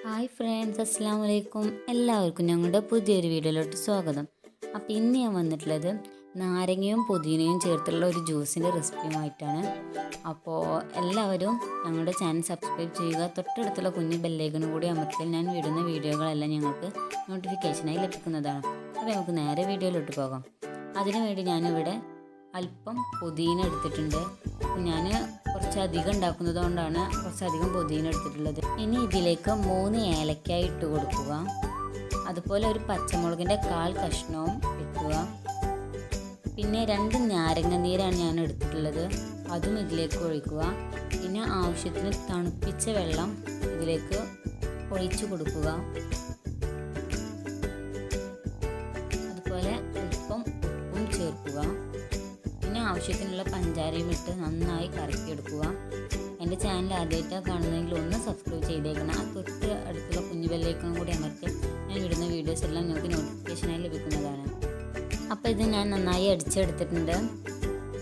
Hi friends, അസ്സാം വലൈക്കും. എല്ലാവർക്കും ഞങ്ങളുടെ പുതിയൊരു വീഡിയോയിലോട്ട് സ്വാഗതം. അപ്പോൾ ഇന്ന് ഞാൻ വന്നിട്ടുള്ളത് നാരങ്ങയും പുതിനയും ചേർത്തുള്ള ഒരു ജ്യൂസിൻ്റെ റെസിപ്പിയുമായിട്ടാണ്. അപ്പോൾ എല്ലാവരും ഞങ്ങളുടെ ചാനൽ സബ്സ്ക്രൈബ് ചെയ്യുക. തൊട്ടടുത്തുള്ള കുഞ്ഞു ബെല്ലൈക്കണും കൂടി അമർത്തിയാൽ ഞാൻ വിടുന്ന വീഡിയോകളെല്ലാം ഞങ്ങൾക്ക് നോട്ടിഫിക്കേഷനായി ലഭിക്കുന്നതാണ്. അപ്പോൾ നമുക്ക് നേരെ വീഡിയോയിലോട്ട് പോകാം. അതിനുവേണ്ടി ഞാനിവിടെ അല്പം പുതിന എടുത്തിട്ടുണ്ട്. ഞാൻ കുറച്ചധികം ഉണ്ടാക്കുന്നത് കൊണ്ടാണ് കുറച്ചധികം പുതിന എടുത്തിട്ടുള്ളത്. ഇനി ഇതിലേക്ക് 3 ഏലക്കായ ഇട്ട് കൊടുക്കുക. അതുപോലെ ഒരു പച്ചമുളകിൻ്റെ 1/4 കഷ്ണവും ഇടുക. പിന്നെ 2 നാരങ്ങ നീരാണ് ഞാൻ എടുത്തിട്ടുള്ളത്, അതും ഇതിലേക്ക് ഒഴിക്കുക. പിന്നെ ആവശ്യത്തിന് തണുപ്പിച്ച വെള്ളം ഇതിലേക്ക് ഒഴിച്ചു കൊടുക്കുക. അതുപോലെ അല്പം ഉപ്പും ചേർക്കുക. പിന്നെ ആവശ്യത്തിനുള്ള പഞ്ചാരയും ഇട്ട് നന്നായി കറക്കിയെടുക്കുക. എൻ്റെ ചാനൽ ആദ്യമായിട്ടാണ് കാണുന്നതെങ്കിൽ ഒന്ന് സബ്സ്ക്രൈബ് ചെയ്തേക്കണം. ആ തൊട്ട് അടുത്തുള്ള കുഞ്ഞു ബെല്ലൈക്കണും കൂടി അമർത്തി ഞാൻ ഇടുന്ന വീഡിയോസ് എല്ലാം നിങ്ങൾക്ക് നോട്ടിഫിക്കേഷനായി ലഭിക്കുന്നതാണ്. അപ്പോൾ ഇത് ഞാൻ നന്നായി അടിച്ചെടുത്തിട്ടുണ്ട്.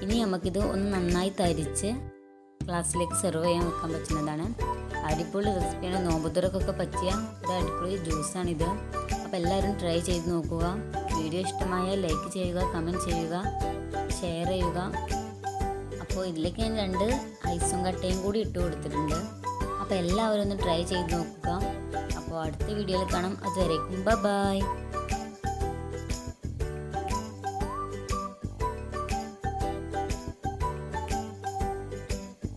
ഇനി നമുക്കിത് ഒന്ന് നന്നായി തരിച്ച് ഗ്ലാസ്സിലേക്ക് സെർവ് ചെയ്യാൻ വെക്കാൻ പറ്റുന്നതാണ്. അടിപൊളി റെസിപ്പിയാണ്. നോമ്പുതുറക്കൊക്കെ പറ്റിയ ഒരു അടിപൊളി ജ്യൂസാണിത്. അപ്പോൾ എല്ലാവരും ട്രൈ ചെയ്ത് നോക്കുക. വീഡിയോ ഇഷ്ടമായാൽ ലൈക്ക് ചെയ്യുക, കമൻറ്റ് ചെയ്യുക, ഷെയർ ചെയ്യുക. അപ്പോൾ ഇതിലേക്ക് ഞാൻ 2 ഐസും കട്ടയും കൂടി ഇട്ട് കൊടുത്തിട്ടുണ്ട്. അപ്പോൾ എല്ലാവരും ഒന്ന് ട്രൈ ചെയ്ത് നോക്കുക. അപ്പോൾ അടുത്ത വീഡിയോയിൽ കാണാം. അതുവരേക്കും ബൈ.